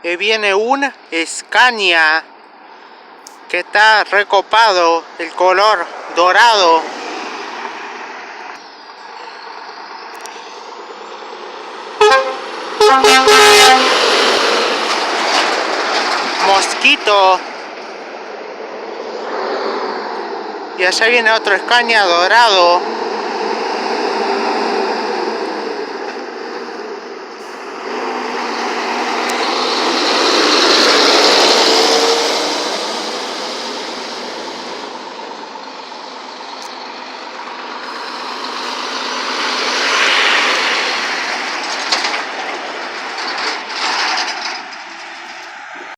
Viene un Scania que está recopado, el color dorado. Mosquito. Y allá viene otro Scania dorado.